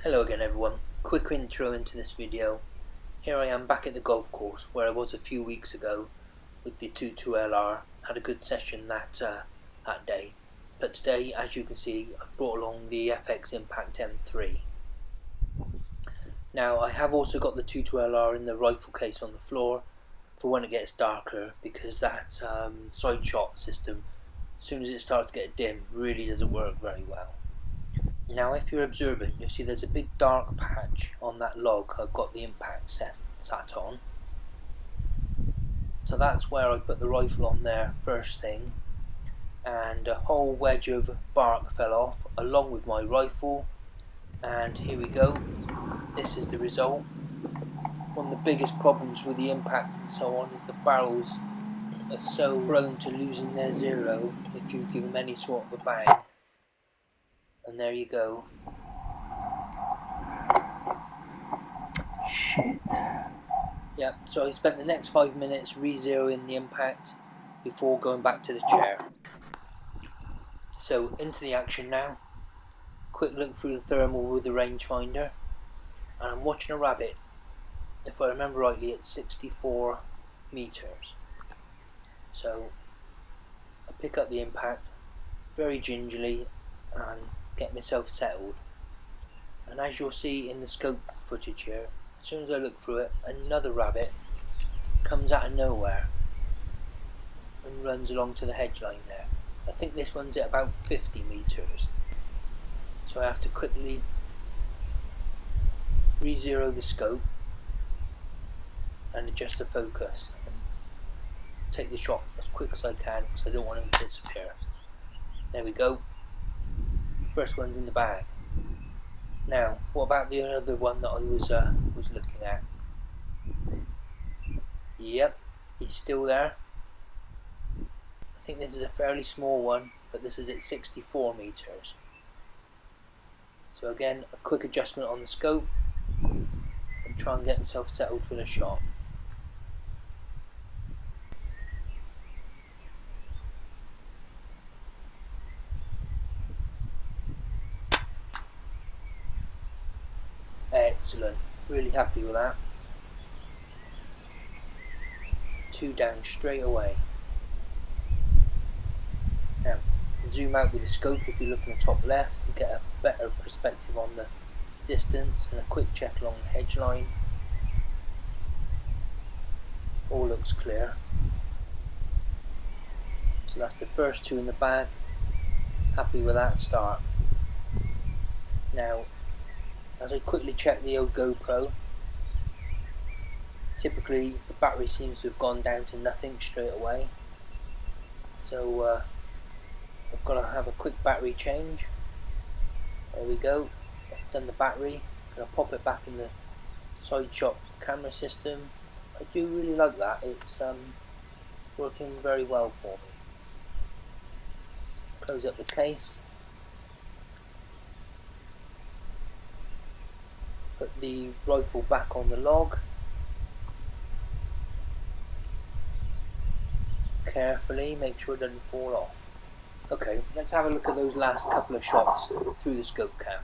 Hello again everyone, quick intro into this video. Here I am back at the golf course where I was a few weeks ago with the 22LR. Had a good session that day, but today, as you can see, I've brought along the FX Impact M3. Now I have also got the 22LR in the rifle case on the floor for when it gets darker, because that side shot system, as soon as it starts to get dim, really doesn't work very well. Now if you're observant, you'll see there's a big dark patch on that log I've got the impact sat on. So that's where I put the rifle on there first thing, and a whole wedge of bark fell off along with my rifle, and here we go. This is the result. One of the biggest problems with the impact and so on is the barrels are so prone to losing their zero if you give them any sort of a bang. And there you go. Shit. Yep, so I spent the next 5 minutes re-zeroing the impact before going back to the chair. So into the action now. Quick look through the thermal with the rangefinder, and I'm watching a rabbit, if I remember rightly, at 64 meters. So I pick up the impact very gingerly and get myself settled. And as you'll see in the scope footage here, as soon as I look through it, another rabbit comes out of nowhere and runs along to the hedge line there. I think this one's at about 50 meters. So I have to quickly re-zero the scope and adjust the focus and take the shot as quick as I can, because I don't want him to disappear. There we go. First one's in the bag. Now, what about the other one that I was looking at? Yep, he's still there. I think this is a fairly small one, but this is at 64 meters. So again, a quick adjustment on the scope and try and get myself settled for the shot. Excellent, really happy with that. 2 down straight away. Now, zoom out with the scope if you look in the top left and get a better perspective on the distance, and a quick check along the hedge line. All looks clear. So that's the first 2 in the bag. Happy with that start. Now, as I quickly check the old GoPro, typically the battery seems to have gone down to nothing straight away. So I've got to have a quick battery change. There we go. I've done the battery. I'm going to pop it back in the Sideshot camera system. I do really like that. It's working very well for me. Close up the case. Put the rifle back on the log. Carefully, make sure it doesn't fall off. Okay, let's have a look at those last couple of shots through the scope cam.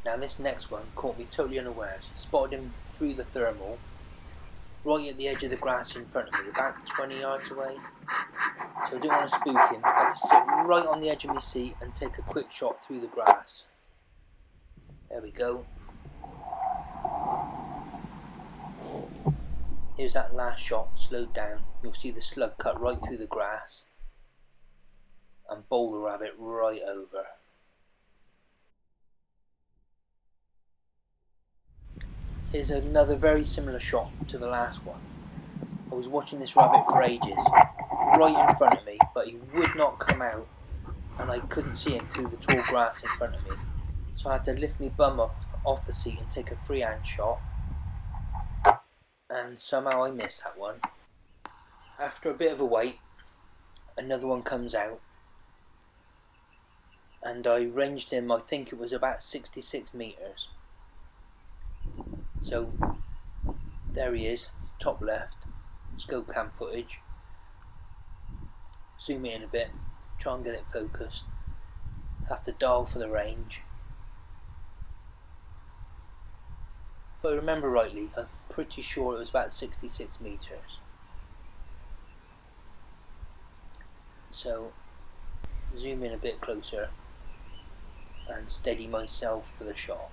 Now this next one caught me totally unawares. Spotted him through the thermal, right at the edge of the grass in front of me, about 20 yards away. So I didn't want to spook him. I had to sit right on the edge of my seat and take a quick shot through the grass. There we go. Here's that last shot, slowed down. You'll see the slug cut right through the grass and bowl the rabbit right over. is another very similar shot to the last one. I was watching this rabbit for ages, right in front of me, but he would not come out, and I couldn't see him through the tall grass in front of me. So I had to lift my bum off the seat and take a freehand shot, and somehow I missed that one. After a bit of a wait, another one comes out, and I ranged him, I think it was about 66 metres. So there he is, top left, scope cam footage. Zoom in a bit, try and get it focused. Have to dial for the range. If I remember rightly, I'm pretty sure it was about 66 metres. So zoom in a bit closer and steady myself for the shot.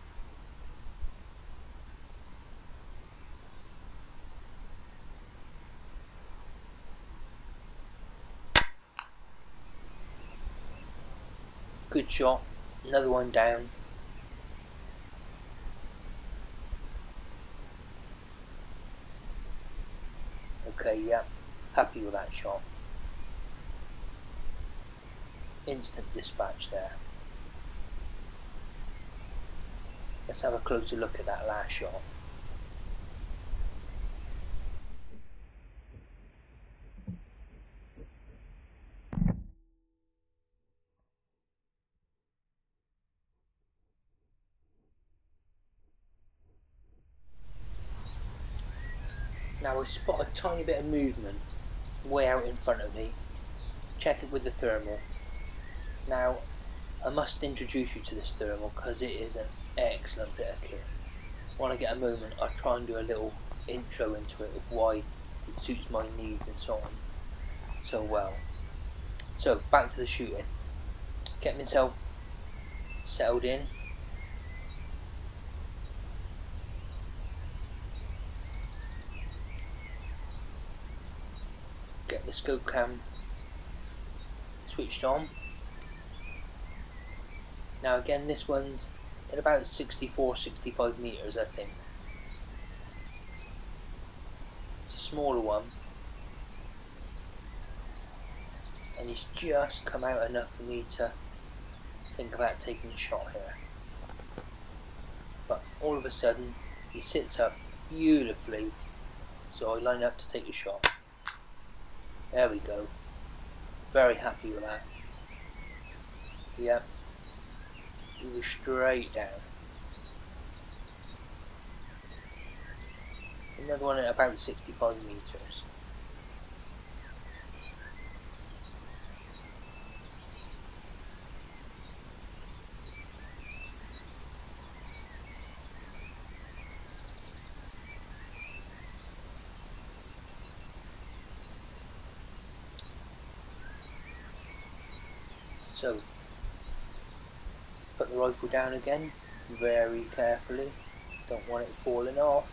Good shot, another one down. Okay, yeah, happy with that shot. Instant dispatch there. Let's have a closer look at that last shot. Now I spot a tiny bit of movement way out in front of me. Check it with the thermal. Now I must introduce you to this thermal because it is an excellent bit of kit. When I get a moment, I'll try and do a little intro into it of why it suits my needs and so on so well. So back to the shooting. Get myself settled in. Get the scope cam switched on. Now again, this one's at about 64-65 metres, I think. It's a smaller one, and he's just come out enough for me to think about taking a shot here. But all of a sudden he sits up beautifully, so I line up to take a shot. There we go. Very happy with that. Yep. He was straight down. Another one at about 65 metres. So, put the rifle down again, very carefully, don't want it falling off.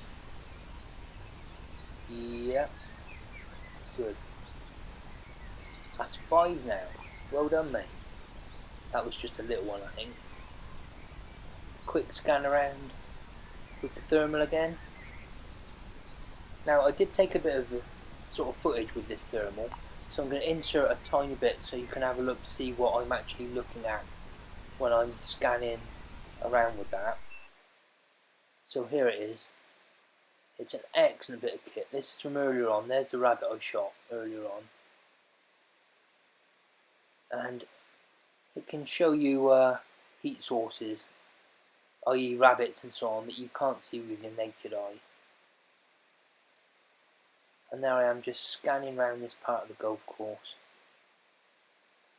Yep, good. That's 5 now, well done mate. That was just a little one I think. Quick scan around with the thermal again. Now I did take a bit of sort of footage with this thermal, so I'm going to insert a tiny bit so you can have a look to see what I'm actually looking at when I'm scanning around with that. So here it is. It's an excellent bit of kit. This is from earlier on. There's the rabbit I shot earlier on. And it can show you heat sources, i.e. rabbits and so on, that you can't see with your naked eye. And there I am just scanning around this part of the golf course,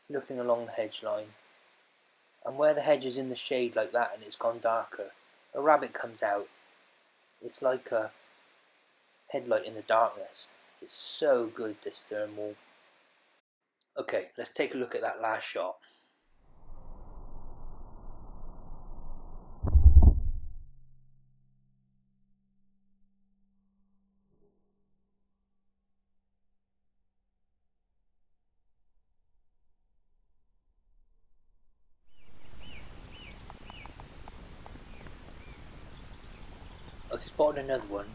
looking along the hedge line. And where the hedge is in the shade like that and it's gone darker, a rabbit comes out. It's like a headlight in the darkness. It's so good, this thermal. Okay, let's take a look at that last shot. I I've spotted another one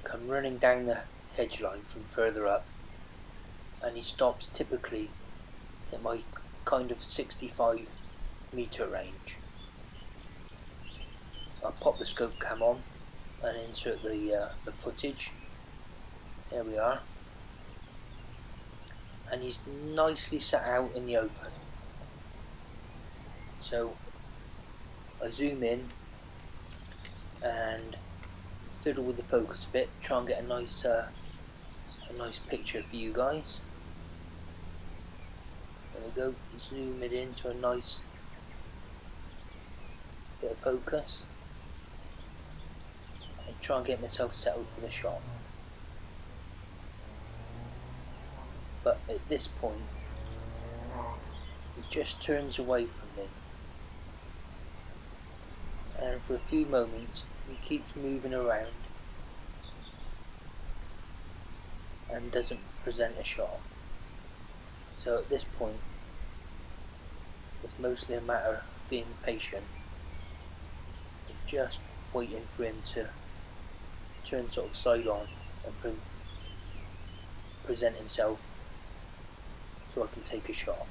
come running down the hedge line from further up, and he stops typically at my kind of 65 metre range. I'll pop the scope cam on and insert the footage. There we are. And he's nicely sat out in the open. So I zoom in and fiddle with the focus a bit, try and get a nice picture for you guys. There we go, zoom it into a nice bit of focus and try and get myself settled for the shot. But at this point he just turns away from me, and for a few moments he keeps moving around and doesn't present a shot. So at this point it's mostly a matter of being patient and just waiting for him to turn sort of side on and present himself so I can take a shot.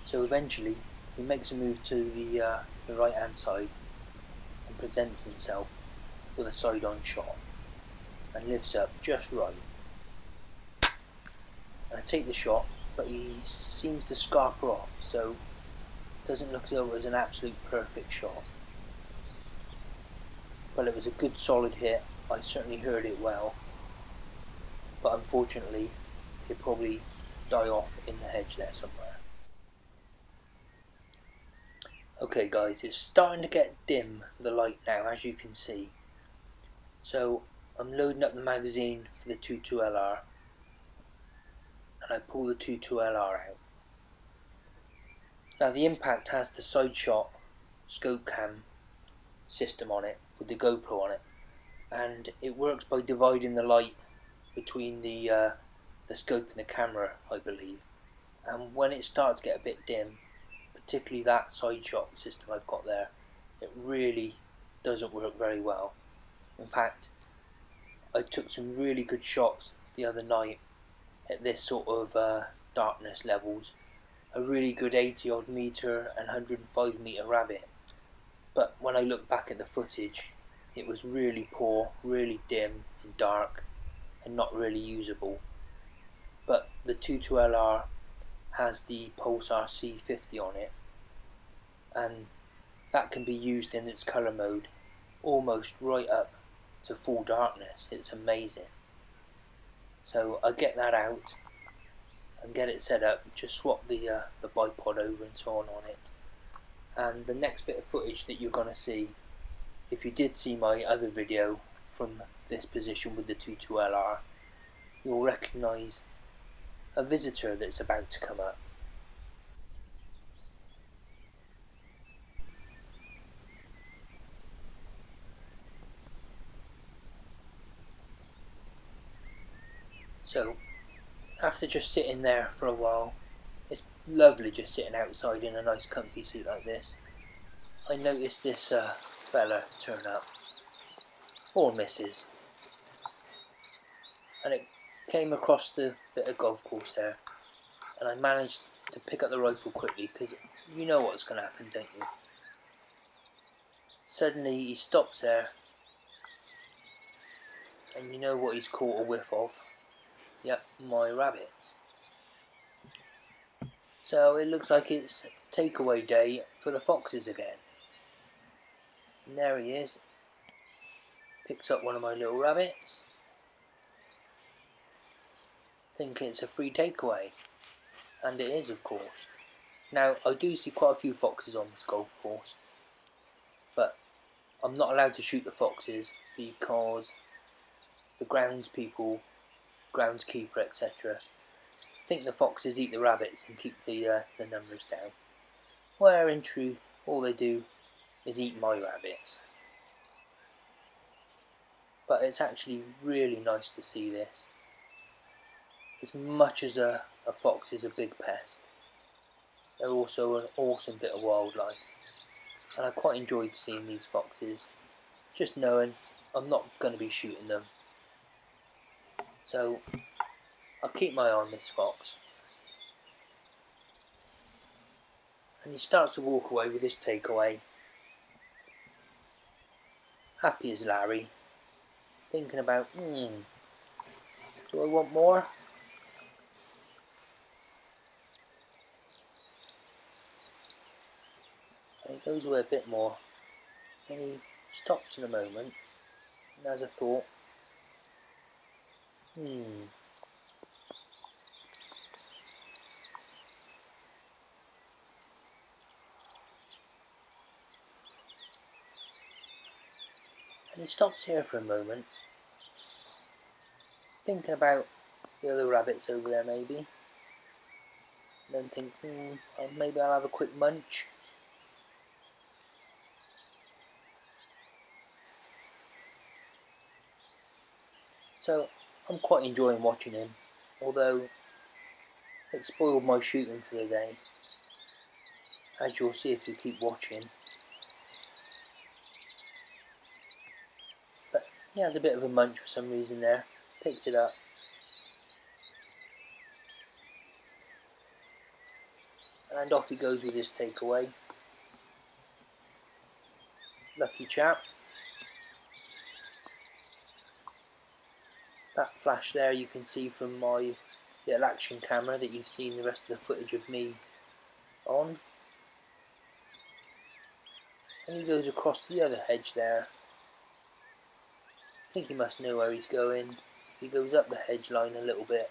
So eventually he makes a move to the right hand side and presents himself with a side on shot and lifts up just right. And I take the shot, but he seems to scarper off, so it doesn't look as though it was an absolute perfect shot. Well, it was a good solid hit. I certainly heard it well, but unfortunately it probably die off in the hedge there somewhere. Okay guys, it's starting to get dim, the light now, as you can see. So I'm loading up the magazine for the 22LR, and I pull the 22LR out. Now the Impact has the Sideshot scope cam system on it, with the GoPro on it, and it works by dividing the light between the scope and the camera, I believe. And when it starts to get a bit dim, particularly that side shot system I've got there, it really doesn't work very well. In fact, I took some really good shots the other night at this sort of darkness levels, a really good 80 odd metre and 105 metre rabbit, but when I look back at the footage it was really poor, really dim and dark and not really usable. But the 22LR has the Pulsar C50 on it, and that can be used in its colour mode almost right up to full darkness. It's amazing. So I get that out and get it set up, just swap the bipod over and so on it. And the next bit of footage that you're going to see, if you did see my other video from this position with the 22LR, you'll recognise a visitor that's about to come up. So after just sitting there for a while, it's lovely just sitting outside in a nice comfy seat like this, I noticed this fella turn up, or missus, and it came across the bit of golf course there, and I managed to pick up the rifle quickly, because you know what's going to happen, don't you? Suddenly he stops there, and you know what he's caught a whiff of? Yep, my rabbits. So it looks like it's takeaway day for the foxes again. And there he is, picks up one of my little rabbits, thinking it's a free takeaway, and it is, of course. Now I do see quite a few foxes on this golf course, but I'm not allowed to shoot the foxes because the groundspeople, groundskeeper, etc., think the foxes eat the rabbits and keep the numbers down. where in truth all they do is eat my rabbits. But it's actually really nice to see this. As much as a fox is a big pest, they're also an awesome bit of wildlife. And I quite enjoyed seeing these foxes, just knowing I'm not going to be shooting them. So I'll keep my eye on this fox. And he starts to walk away with his takeaway. Happy as Larry, thinking about, do I want more? And he goes away a bit more. And he stops in a moment and has a thought. And he stops here for a moment, thinking about the other rabbits over there maybe. And then thinks, maybe I'll have a quick munch. So I'm quite enjoying watching him, although it spoiled my shooting for the day, as you'll see if you keep watching. But he has a bit of a munch for some reason there, picks it up. And off he goes with his takeaway. Lucky chap. That flash there you can see from my little action camera that you've seen the rest of the footage of me on. And he goes across to the other hedge there. I think he must know where he's going. He goes up the hedge line a little bit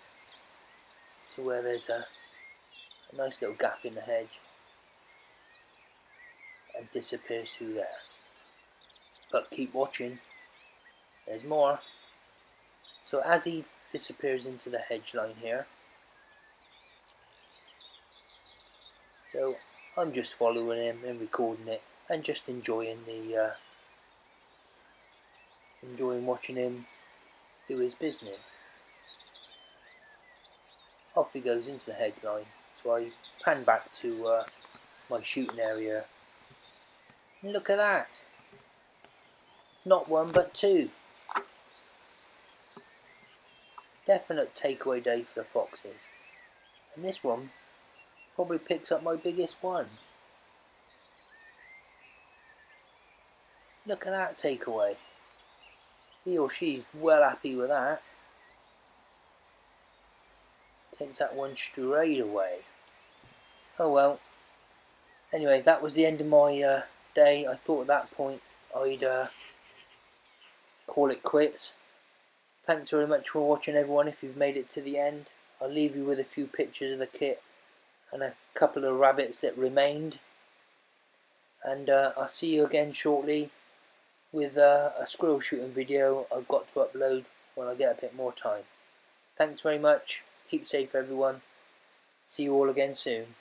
to where there's a nice little gap in the hedge and disappears through there. But keep watching, there's more. So as he disappears into the hedge line here, so I'm just following him and recording it and just enjoying watching him do his business. Off he goes into the hedge line. So I pan back to my shooting area. And look at that! Not one but two. Definite takeaway day for the foxes. And this one probably picks up my biggest one. Look at that takeaway. He or she's well happy with that. Takes that one straight away. Oh well. Anyway, that was the end of my day. I thought at that point I'd call it quits. Thanks very much for watching, everyone, if you've made it to the end. I'll leave you with a few pictures of the kit and a couple of rabbits that remained. And I'll see you again shortly with a squirrel shooting video I've got to upload when I get a bit more time. Thanks very much. Keep safe, everyone. See you all again soon.